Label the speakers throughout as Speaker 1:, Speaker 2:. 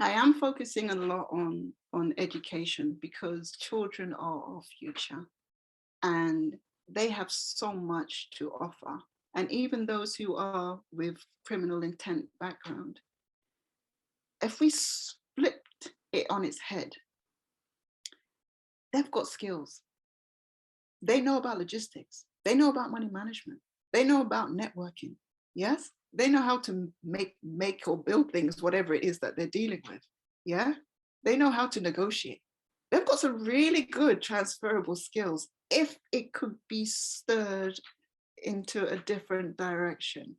Speaker 1: I am focusing a lot on education because children are our future and they have so much to offer. And even those who are with criminal intent background, if we flipped it on its head, they've got skills. They know about logistics. They know about money management. They know about networking. Yes, they know how to make or build things, whatever it is that they're dealing with. Yeah, they know how to negotiate. They've got some really good transferable skills if it could be stirred into a different direction.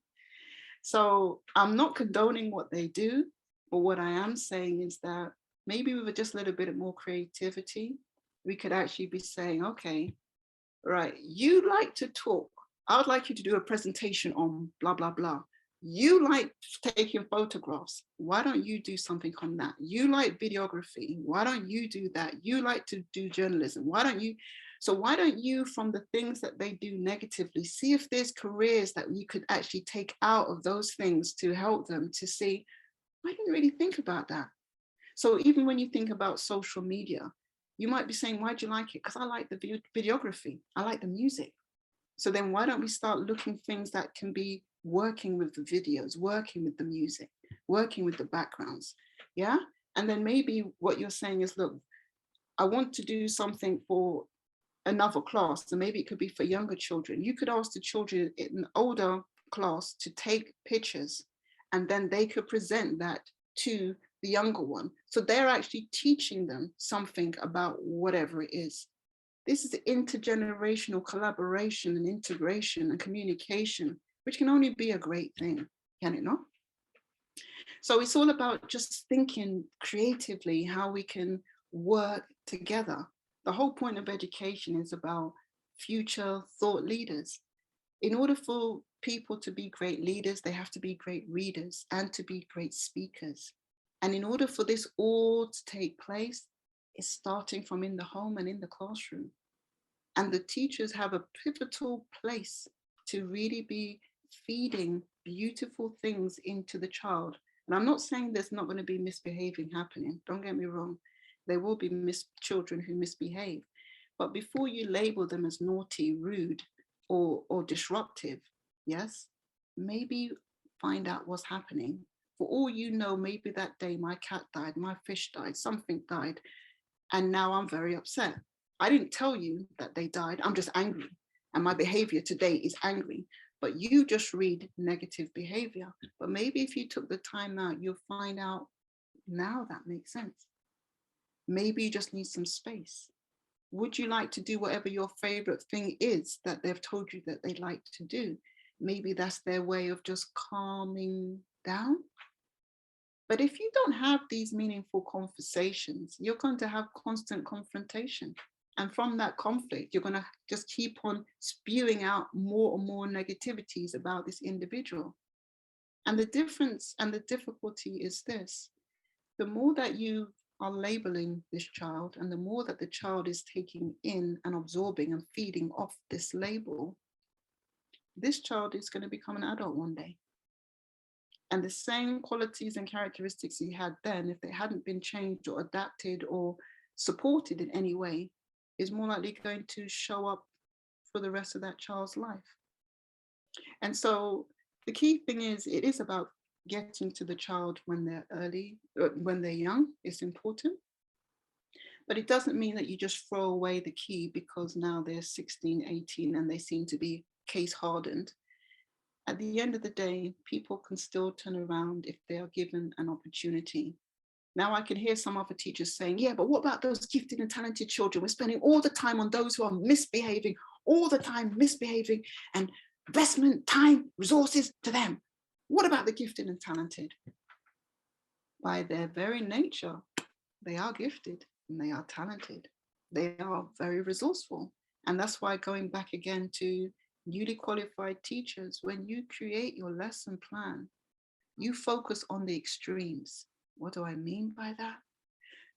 Speaker 1: So I'm not condoning what they do, but what I am saying is that maybe with just a little bit more creativity, we could actually be saying, okay, right, you like to talk. I would like you to do a presentation on blah, blah, blah. You like taking photographs. Why don't you do something on that? You like videography. Why don't you do that? You like to do journalism. Why don't you? So why don't you, from the things that they do negatively, see if there's careers that you could actually take out of those things to help them to see, I didn't really think about that. So even when you think about social media, you might be saying, why do you like it? Because I like the videography. I like the music. So then why don't we start looking things that can be working with the videos, working with the music, working with the backgrounds. Yeah. And then maybe what you're saying is, look, I want to do something for another class. So maybe it could be for younger children. You could ask the children in an older class to take pictures and then they could present that to the younger one. So they're actually teaching them something about whatever it is. This is intergenerational collaboration and integration and communication, which can only be a great thing, can it not? So it's all about just thinking creatively how we can work together. The whole point of education is about future thought leaders. In order for people to be great leaders, they have to be great readers and to be great speakers. And in order for this all to take place, it's starting from in the home and in the classroom. And the teachers have a pivotal place to really be feeding beautiful things into the child. And I'm not saying there's not going to be misbehaving happening. Don't get me wrong. There will be children who misbehave. But before you label them as naughty, rude, or disruptive, yes, maybe find out what's happening. For all you know, maybe that day my cat died, my fish died, something died, and now I'm very upset. I didn't tell you that they died. I'm just angry. And my behavior today is angry. But you just read negative behavior. But maybe if you took the time out, you'll find out now that makes sense. Maybe you just need some space. Would you like to do whatever your favorite thing is that they've told you that they like to do? Maybe that's their way of just calming down. But if you don't have these meaningful conversations, you're going to have constant confrontation. And from that conflict, you're going to just keep on spewing out more and more negativities about this individual. And the difference and the difficulty is this: the more that you are labeling this child and the more that the child is taking in and absorbing and feeding off this label, this child is going to become an adult one day. And the same qualities and characteristics he had then, if they hadn't been changed or adapted or supported in any way, is more likely going to show up for the rest of that child's life. And so the key thing is, it is about getting to the child when they're early, when they're young. It's important. But it doesn't mean that you just throw away the key because now they're 16, 18 and they seem to be case hardened. At the end of the day, people can still turn around if they are given an opportunity. Now I can hear some other teachers saying, yeah, but what about those gifted and talented children? We're spending all the time on those who are misbehaving, all the time misbehaving, and investment, time, resources to them. What about the gifted and talented? By their very nature, they are gifted and they are talented. They are very resourceful. And that's why, going back again to newly qualified teachers, when you create your lesson plan, you focus on the extremes. What do I mean by that?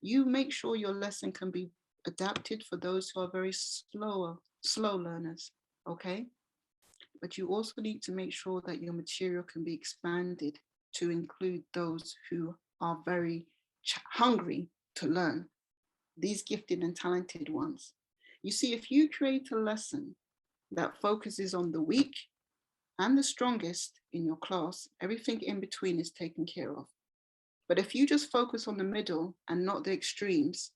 Speaker 1: You make sure your lesson can be adapted for those who are very slow learners, okay? But you also need to make sure that your material can be expanded to include those who are very hungry to learn, these gifted and talented ones. You see, if you create a lesson that focuses on the weak and the strongest in your class, everything in between is taken care of. But if you just focus on the middle and not the extremes,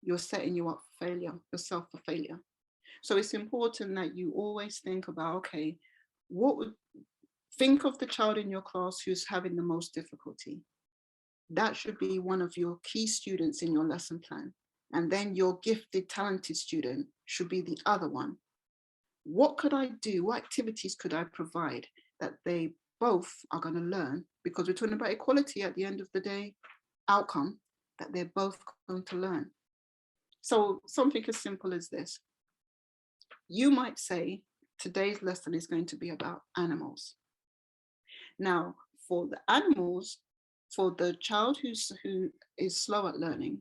Speaker 1: you're setting you up for failure, yourself for failure. So it's important that you always think about, okay, think of the child in your class who's having the most difficulty. That should be one of your key students in your lesson plan. And then your gifted, talented student should be the other one. What could I do? What activities could I provide that they both are going to learn? Because we're talking about equality at the end of the day, outcome that they're both going to learn. So something as simple as this. You might say, today's lesson is going to be about animals. Now, for the animals, for the child who is slow at learning,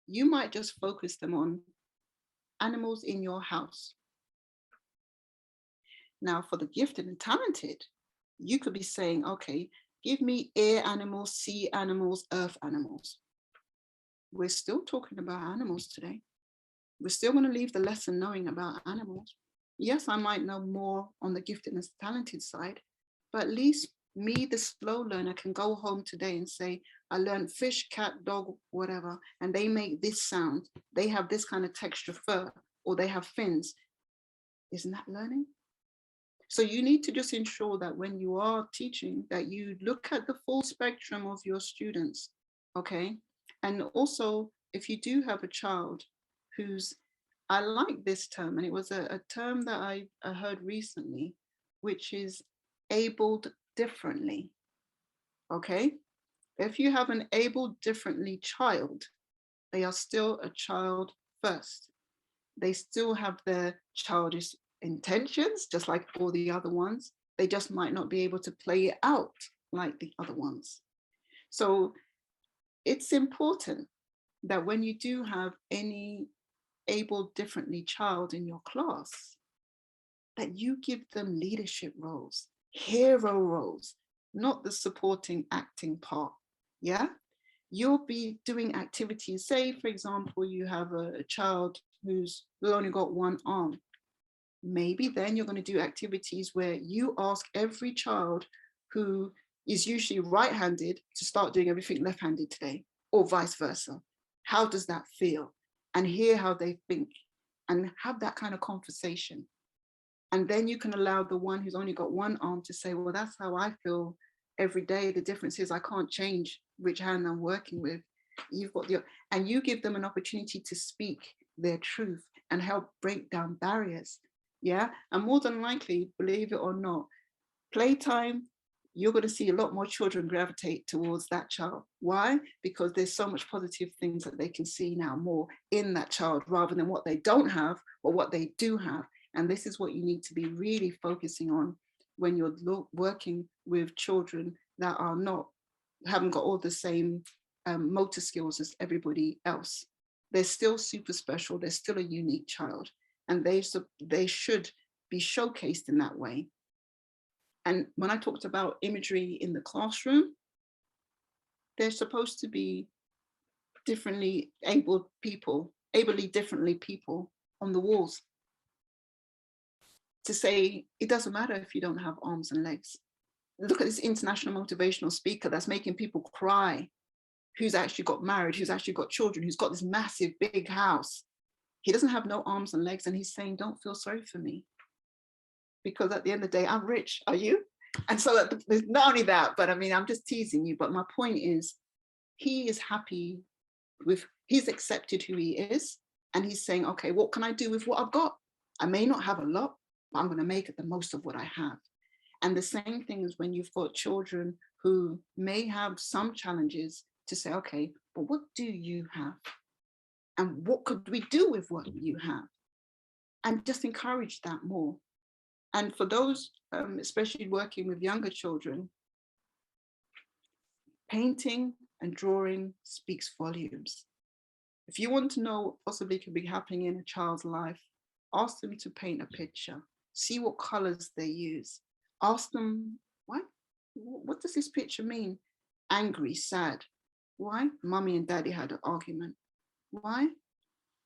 Speaker 1: you might just focus them on animals in your house. Now, for the gifted and talented, you could be saying, okay, give me air animals, sea animals, earth animals. We're still talking about animals today. We're still going to leave the lesson knowing about animals. Yes, I might know more on the gifted and talented side, but at least me, the slow learner, can go home today and say, I learned fish, cat, dog, whatever, and they make this sound. They have this kind of texture fur, or they have fins. Isn't that learning? So you need to just ensure that when you are teaching, that you look at the full spectrum of your students, okay? And also, if you do have a child who's, I like this term, and it was a term that I heard recently, which is abled differently, okay? If you have an abled differently child, they are still a child first. They still have their childish intentions, just like all the other ones. They just might not be able to play it out like the other ones. So it's important that when you do have any able differently child in your class, that you give them leadership roles, hero roles, not the supporting acting part. Yeah, you'll be doing activities. Say, for example, you have a child who's only got one arm. Maybe then you're going to do activities where you ask every child who is usually right-handed to start doing everything left-handed today, or vice versa. How does that feel? And hear how they think and have that kind of conversation. And then you can allow the one who's only got one arm to say, well, that's how I feel every day. The difference is I can't change which hand I'm working with. You've got the, and you give them an opportunity to speak their truth and help break down barriers. Yeah. And more than likely, believe it or not, playtime, you're going to see a lot more children gravitate towards that child. Why? Because there's so much positive things that they can see now more in that child rather than what they don't have or what they do have. And this is what you need to be really focusing on when you're working with children that are not, haven't got all the same motor skills as everybody else. They're still super special. They're still a unique child, and they should be showcased in that way. And when I talked about imagery in the classroom, they're supposed to be differently abled people, ably differently people on the walls, to say it doesn't matter if you don't have arms and legs. Look at this international motivational speaker that's making people cry, who's actually got married, who's actually got children, who's got this massive big house. He doesn't have no arms and legs, and he's saying, don't feel sorry for me, because at the end of the day, I'm rich. Are you? And so not only that, but I mean, I'm just teasing you, but my point is, he is happy with, he's accepted who he is, and he's saying, okay, what can I do with what I've got? I may not have a lot, but I'm going to make it the most of what I have. And the same thing is when you've got children who may have some challenges, to say, okay, but what do you have? And what could we do with what you have? And just encourage that more. And for those, especially working with younger children, painting and drawing speaks volumes. If you want to know what possibly could be happening in a child's life, ask them to paint a picture, see what colors they use. Ask them, what does this picture mean? Angry, sad. Why? Mommy and daddy had an argument. Why?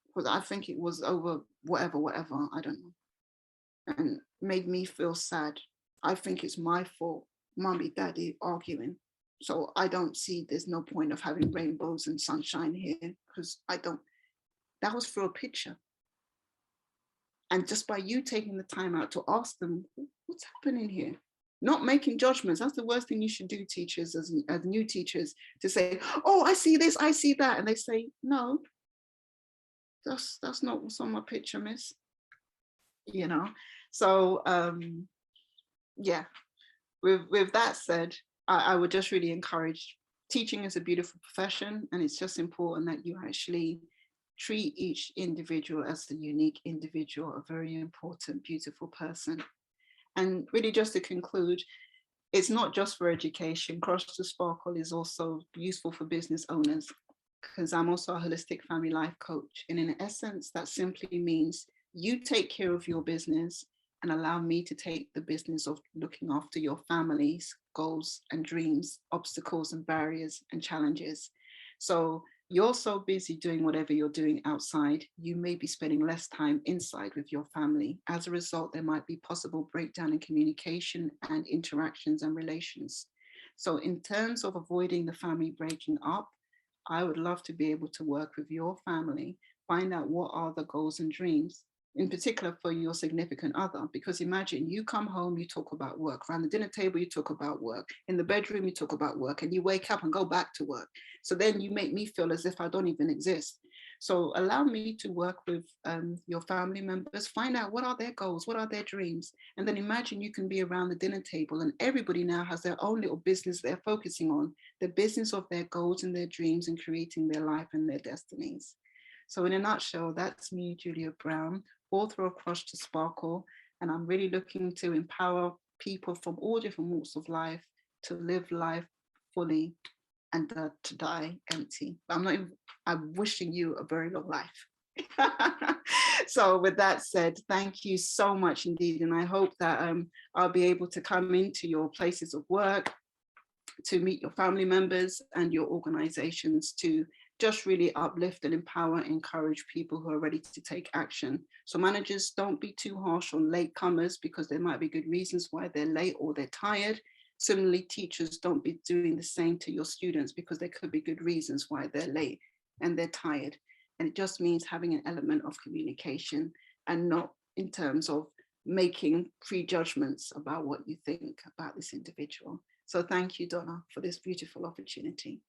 Speaker 1: Because I think it was over whatever, I don't know. And made me feel sad. I think it's my fault, mommy, daddy arguing. So I don't see there's no point of having rainbows and sunshine here because I don't, that was for a picture. And just by you taking the time out to ask them, what's happening here? Not making judgments. That's the worst thing you should do, teachers, as new teachers, to say, oh, I see this, I see that. And they say, no, that's not what's on my picture, miss. You know? So yeah, with that said, I would just really encourage, teaching is a beautiful profession, and it's just important that you actually treat each individual as a unique individual, a very important, beautiful person. And really just to conclude, it's not just for education. Cross to Sparkle is also useful for business owners, because I'm also a holistic family life coach. And in essence, that simply means you take care of your business and allow me to take the business of looking after your family's goals and dreams, obstacles and barriers and challenges. So you're so busy doing whatever you're doing outside, you may be spending less time inside with your family. As a result, there might be possible breakdown in communication and interactions and relations. So in terms of avoiding the family breaking up, I would love to be able to work with your family, find out what are the goals and dreams, in particular for your significant other. Because imagine you come home, you talk about work. Around the dinner table, you talk about work. In the bedroom, you talk about work, and you wake up and go back to work. So then you make me feel as if I don't even exist. So allow me to work with your family members, find out what are their goals, what are their dreams. And then imagine you can be around the dinner table and everybody now has their own little business they're focusing on, the business of their goals and their dreams and creating their life and their destinies. So in a nutshell, that's me, Juliyah Brown, author of Cross to Sparkle. And I'm really looking to empower people from all different walks of life to live life fully and to die empty. I'm wishing you a very long life. So with that said, thank you so much indeed. And I hope that I'll be able to come into your places of work, to meet your family members and your organizations, to just really uplift and empower and encourage people who are ready to take action. So managers, don't be too harsh on latecomers, because there might be good reasons why they're late or they're tired. Similarly, teachers, don't be doing the same to your students, because there could be good reasons why they're late and they're tired. And it just means having an element of communication, and not in terms of making prejudgments about what you think about this individual. So thank you, Donna, for this beautiful opportunity.